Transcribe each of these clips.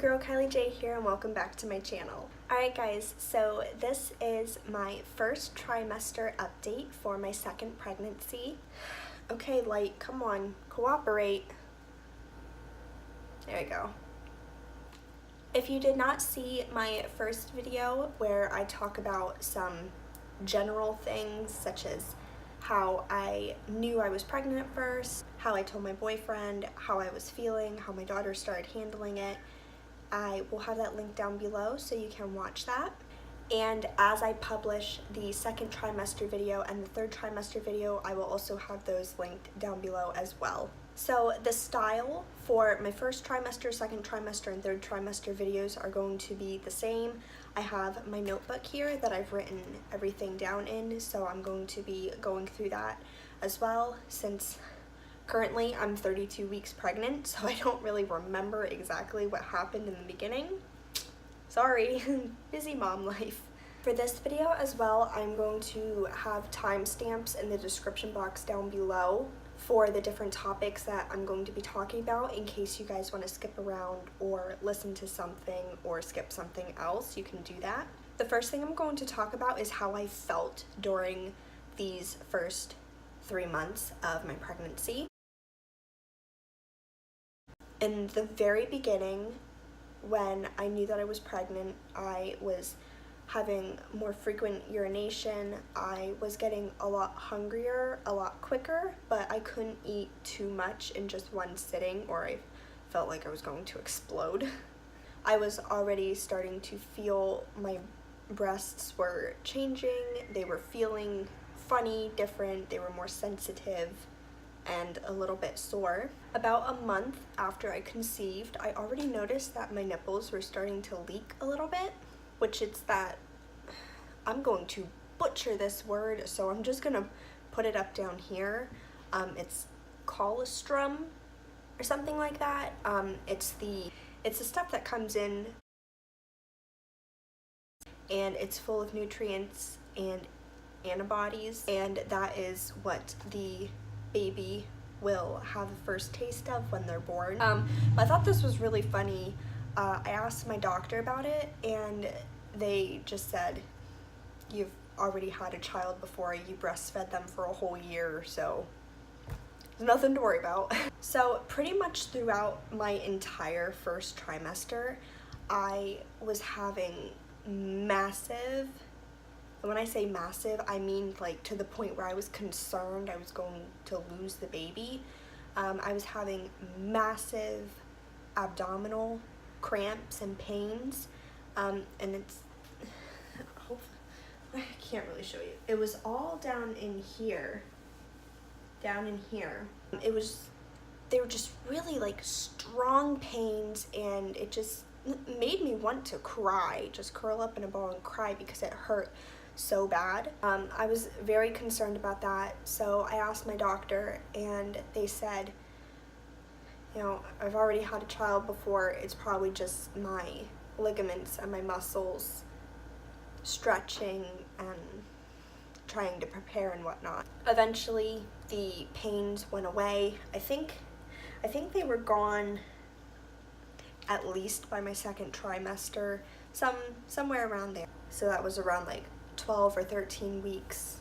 girl Kylie J here and welcome back to my channel. Alright guys, so this is my first trimester update for my second pregnancy. Okay, Light, come on, cooperate. There we go. If you did not see my first video where I talk about some general things such as how I knew I was pregnant at first, how I told my boyfriend, how I was feeling, how my daughter started handling it, I will have that link down below so you can watch that. And as I publish the second trimester video and the third trimester video, I will also have those linked down below as well. So the style for my first trimester, second trimester, and third trimester videos are going to be the same. I have my notebook here that I've written everything down in, so I'm going to be going through that as well, since currently I'm 32 weeks pregnant, so I don't really remember exactly what happened in the beginning. Sorry, busy mom life. For this video as well, I'm going to have timestamps in the description box down below for the different topics that I'm going to be talking about in case you guys want to skip around or listen to something or skip something else, you can do that. The first thing I'm going to talk about is how I felt during these first 3 months of my pregnancy. In the very beginning, when I knew that I was pregnant, I was having more frequent urination. I was getting a lot hungrier a lot quicker, but I couldn't eat too much in just one sitting or I felt like I was going to explode. I was already starting to feel my breasts were changing. They were feeling funny, different, they were more sensitive and a little bit sore. About a month after I conceived, I already noticed that my nipples were starting to leak a little bit, which it's that, I'm going to butcher this word, so I'm just gonna put it up down here. It's colostrum or something like that. It's the stuff that comes in and it's full of nutrients and antibodies, and that is what the baby will have the first taste of when they're born. I thought this was really funny. I asked my doctor about it and they just said, you've already had a child before, you breastfed them for a whole year, so there's nothing to worry about. So pretty much throughout my entire first trimester, I was having massive, and when I say massive, I mean like to the point where I was concerned I was going to lose the baby. I was having massive abdominal cramps and pains, and it's, I can't really show you. It was all down in here. They were just really like strong pains, and it just made me want to cry, just curl up in a ball and cry because it hurt so bad. I was very concerned about that, so I asked my doctor and they said, you know, I've already had a child before, it's probably just my ligaments and my muscles stretching and trying to prepare and whatnot. Eventually the pains went away. I think they were gone at least by my second trimester, somewhere around there. So that was around like 12 or 13 weeks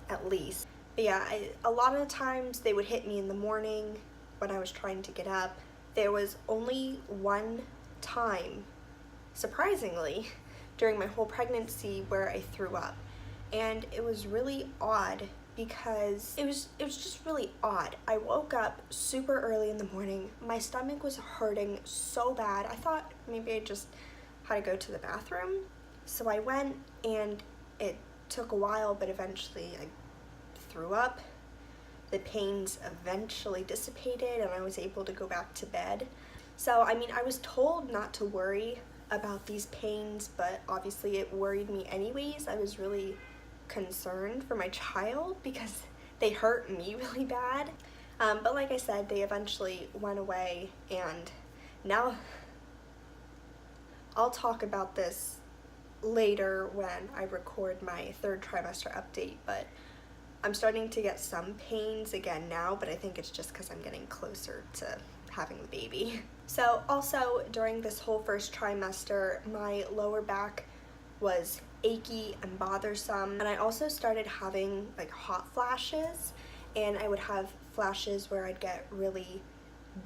at least. But yeah, a lot of the times they would hit me in the morning when I was trying to get up. There was only one time, surprisingly, during my whole pregnancy where I threw up. And it was really odd because it was just really odd. I woke up super early in the morning. My stomach was hurting so bad. I thought maybe I just had to go to the bathroom. So I went and it took a while, but eventually I threw up. The pains eventually dissipated and I was able to go back to bed. So, I mean, I was told not to worry about these pains, but obviously it worried me anyways. I was really concerned for my child because they hurt me really bad. But like I said, they eventually went away, and now I'll talk about this later when I record my third trimester update, but I'm starting to get some pains again now, but I think it's just because I'm getting closer to having the baby. So also during this whole first trimester, my lower back was achy and bothersome, and I also started having like hot flashes, and I would have flashes where I'd get really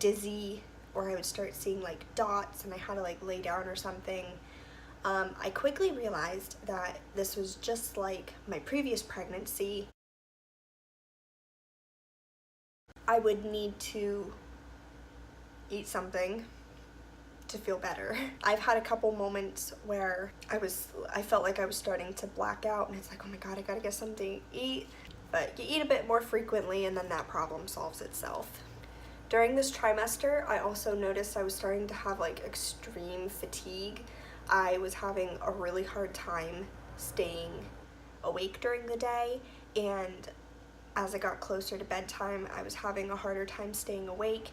dizzy, or I would start seeing like dots and I had to like lay down or something. I quickly realized that this was just like my previous pregnancy. I would need to eat something to feel better. I've had a couple moments where I felt like I was starting to black out, and it's like, oh my god, I gotta get something to eat. But you eat a bit more frequently and then that problem solves itself. During this trimester, I also noticed I was starting to have like extreme fatigue. I was having a really hard time staying awake during the day, and as I got closer to bedtime, I was having a harder time staying awake.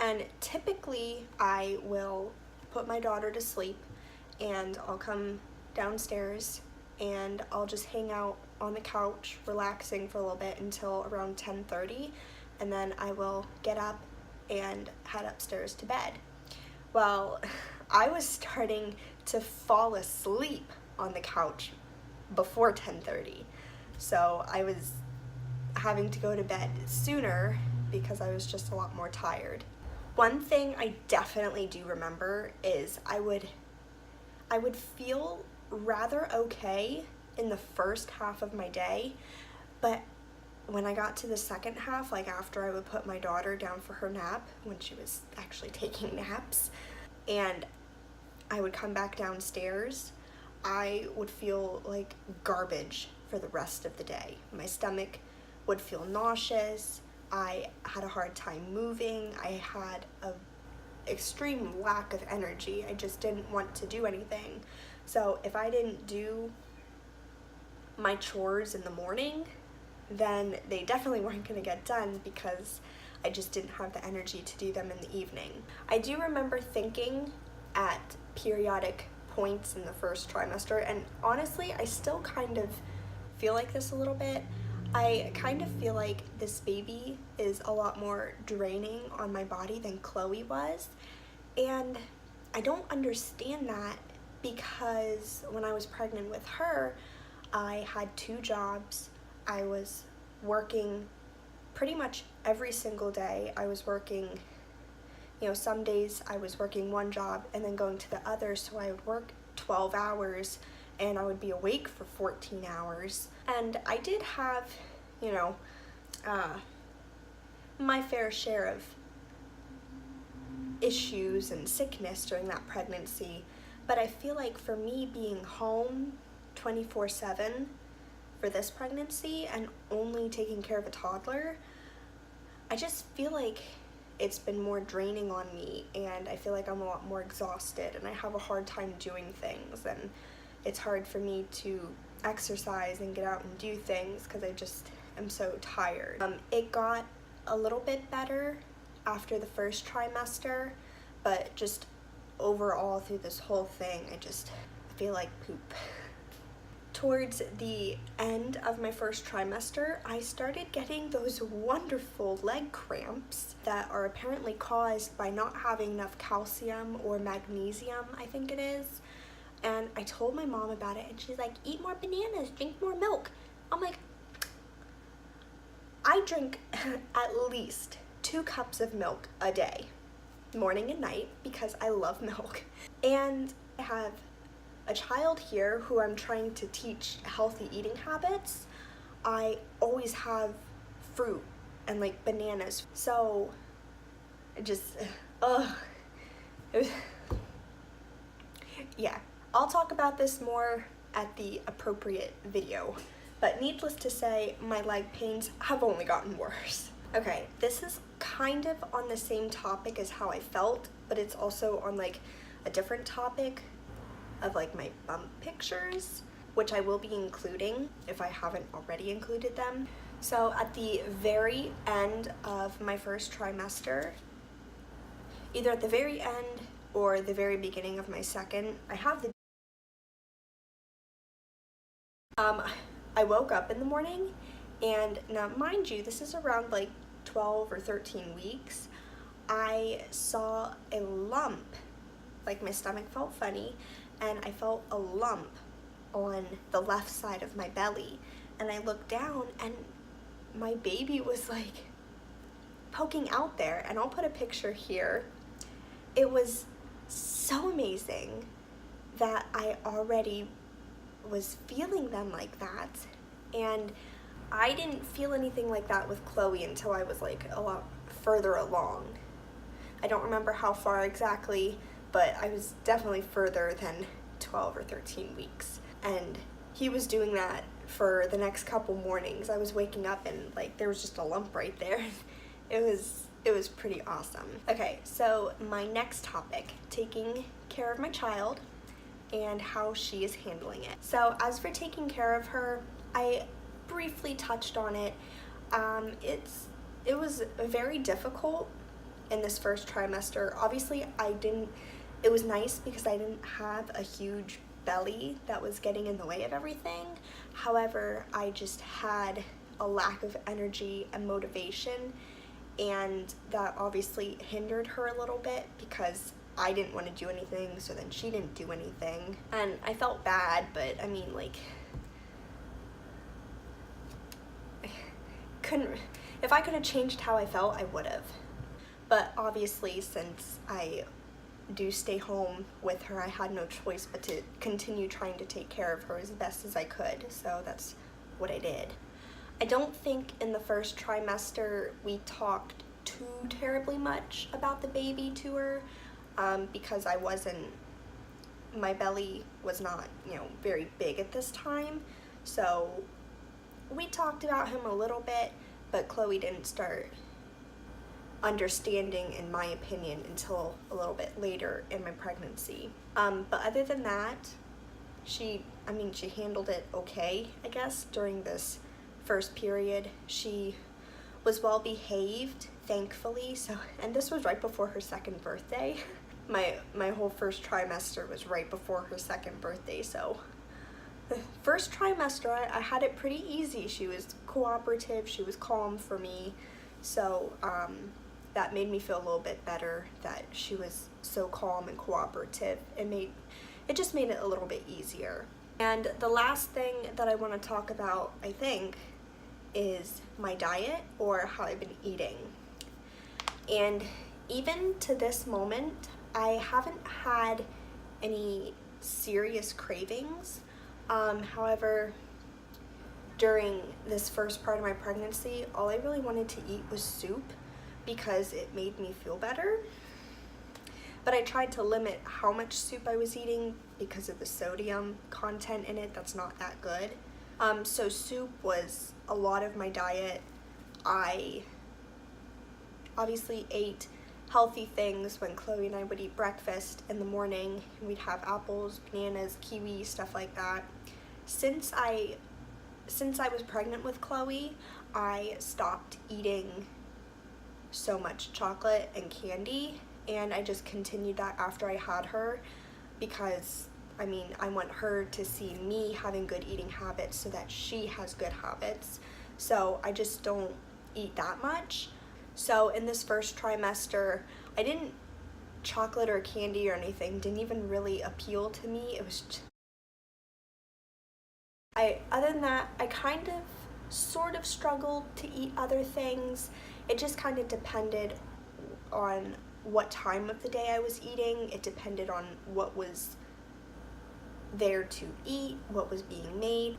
And typically I will put my daughter to sleep and I'll come downstairs and I'll just hang out on the couch relaxing for a little bit until around 10:30, and then I will get up and head upstairs to bed. Well, I was starting to fall asleep on the couch before 10:30, so I was having to go to bed sooner because I was just a lot more tired. One thing I definitely do remember is I would feel rather okay in the first half of my day, but when I got to the second half, like after I would put my daughter down for her nap, when she was actually taking naps, and I would come back downstairs, I would feel like garbage for the rest of the day. My stomach would feel nauseous, I had a hard time moving, I had an extreme lack of energy. I just didn't want to do anything. So if I didn't do my chores in the morning, then they definitely weren't going to get done because I just didn't have the energy to do them in the evening. I do remember thinking at periodic points in the first trimester, and honestly, I still kind of feel like this a little bit. I kind of feel like this baby is a lot more draining on my body than Chloe was, and I don't understand that because when I was pregnant with her, I had 2 jobs. I was working pretty much every single day. I was working, some days I was working one job and then going to the other, so I would work 12 hours and I would be awake for 14 hours. And I did have, my fair share of issues and sickness during that pregnancy, but I feel like for me being home 24/7 for this pregnancy and only taking care of a toddler, I just feel like it's been more draining on me, and I feel like I'm a lot more exhausted and I have a hard time doing things, and it's hard for me to exercise and get out and do things because I just am so tired. It got a little bit better after the first trimester, but just overall through this whole thing, I feel like poop. Towards the end of my first trimester, I started getting those wonderful leg cramps that are apparently caused by not having enough calcium or magnesium, I think it is. And I told my mom about it, and she's like, eat more bananas, drink more milk. I'm like, I drink at least 2 cups of milk a day, morning and night, because I love milk. And I have a child here who I'm trying to teach healthy eating habits. I always have fruit and like bananas. So it just, yeah. I'll talk about this more at the appropriate video, but needless to say, my leg pains have only gotten worse. Okay, this is kind of on the same topic as how I felt, but it's also on like a different topic of like my bump pictures, which I will be including if I haven't already included them. So at the very end of my first trimester, either at the very end or the very beginning of my second, I woke up in the morning, and now mind you, this is around like 12 or 13 weeks. I saw a lump, like my stomach felt funny, and I felt a lump on the left side of my belly. And I looked down and my baby was like poking out there, and I'll put a picture here. It was so amazing that I already was feeling them like that, and I didn't feel anything like that with Chloe until I was like a lot further along. I don't remember how far exactly, but I was definitely further than 12 or 13 weeks. And he was doing that for the next couple mornings. I was waking up and like there was just a lump right there. It was pretty awesome. Okay, so my next topic, taking care of my child and how she is handling it. So as for taking care of her, I briefly touched on it. It was very difficult in this first trimester. Obviously, it was nice because I didn't have a huge belly that was getting in the way of everything. However, I just had a lack of energy and motivation, and that obviously hindered her a little bit because I didn't want to do anything, so then she didn't do anything. And I felt bad, but I mean, like, if I could have changed how I felt, I would have. But obviously, since I do stay home with her, I had no choice but to continue trying to take care of her as best as I could, so that's what I did. I don't think in the first trimester we talked too terribly much about the baby to her, because my belly was not, very big at this time, so we talked about him a little bit, but Chloe didn't start understanding, in my opinion, until a little bit later in my pregnancy. But other than that, she handled it okay, I guess, during this first period. She was well behaved, thankfully. So, and this was right before her second birthday. My whole first trimester was right before her second birthday, so the first trimester I had it pretty easy. She was cooperative, she was calm for me, so that made me feel a little bit better that she was so calm and cooperative. It just made it a little bit easier. And the last thing that I want to talk about, I think, is my diet, or how I've been eating. And even to this moment, I haven't had any serious cravings. However, during this first part of my pregnancy, all I really wanted to eat was soup because it made me feel better. But I tried to limit how much soup I was eating because of the sodium content in it. That's not that good. So soup was a lot of my diet. I obviously ate healthy things when Chloe and I would eat breakfast in the morning. We'd have apples, bananas, kiwi, stuff like that. Since I was pregnant with Chloe, I stopped eating so much chocolate and candy, and I just continued that after I had her because I want her to see me having good eating habits so that she has good habits. So I just don't eat that much. So in this first trimester, chocolate or candy or anything didn't even really appeal to me. It was other than that, I kind of sort of struggled to eat other things. It just kind of depended on what time of the day I was eating. It depended on what was there to eat, what was being made.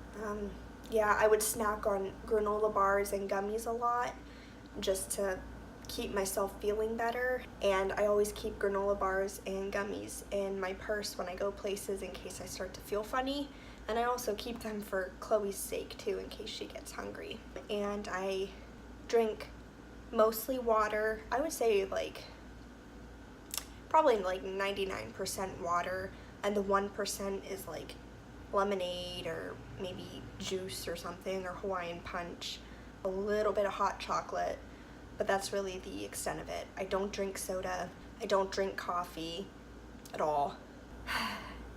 Yeah, I would snack on granola bars and gummies a lot just to keep myself feeling better. And I always keep granola bars and gummies in my purse when I go places in case I start to feel funny. And I also keep them for Chloe's sake too, in case she gets hungry. And I drink mostly water. I would say probably 99% water, and the 1% is like lemonade or maybe juice or something, or Hawaiian punch, a little bit of hot chocolate, but that's really the extent of it. I don't drink soda. I don't drink coffee at all.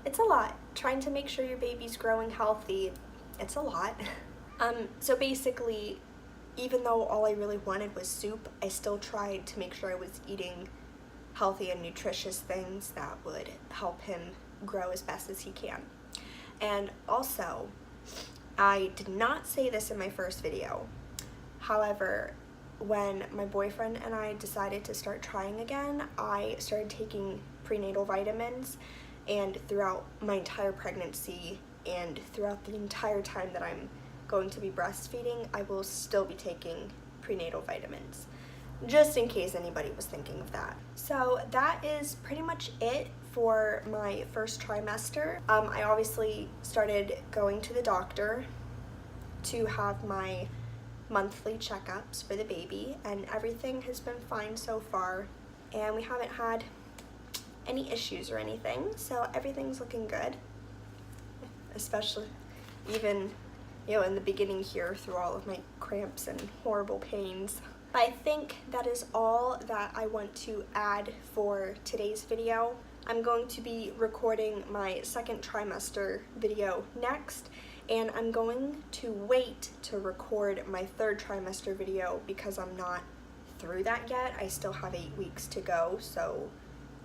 It's a lot. Trying to make sure your baby's growing healthy, it's a lot. So basically, even though all I really wanted was soup, I still tried to make sure I was eating healthy and nutritious things that would help him grow as best as he can. And also, I did not say this in my first video. However, when my boyfriend and I decided to start trying again, I started taking prenatal vitamins, and throughout my entire pregnancy and throughout the entire time that I'm going to be breastfeeding, I will still be taking prenatal vitamins, just in case anybody was thinking of that. So that is pretty much it for my first trimester. I obviously started going to the doctor to have my monthly checkups for the baby, and everything has been fine so far, and we haven't had any issues or anything, so everything's looking good, especially even, you know, in the beginning here through all of my cramps and horrible pains. But I think that is all that I want to add for today's video. I'm going to be recording my second trimester video next, and I'm going to wait to record my third trimester video because I'm not through that yet. I still have 8 weeks to go, so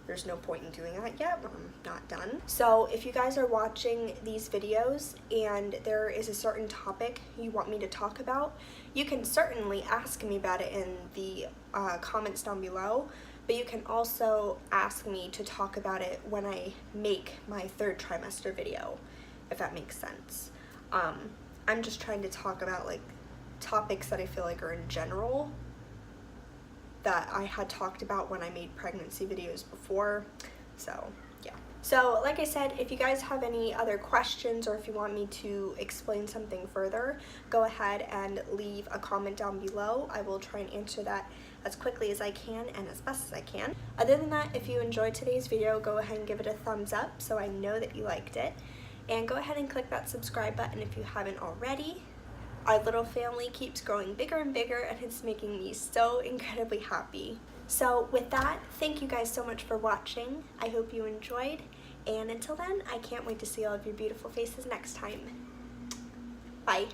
there's no point in doing that yet. I'm not done. So if you guys are watching these videos and there is a certain topic you want me to talk about, you can certainly ask me about it in the comments down below, but you can also ask me to talk about it when I make my third trimester video, if that makes sense. I'm just trying to talk about like topics that I feel like are in general that I had talked about when I made pregnancy videos before, so yeah. So like I said, if you guys have any other questions or if you want me to explain something further, go ahead and leave a comment down below. I will try and answer that as quickly as I can and as best as I can. Other than that, if you enjoyed today's video, go ahead and give it a thumbs up so I know that you liked it. And go ahead and click that subscribe button if you haven't already. Our little family keeps growing bigger and bigger, and it's making me so incredibly happy. So with that, thank you guys so much for watching. I hope you enjoyed, and until then, I can't wait to see all of your beautiful faces next time. Bye.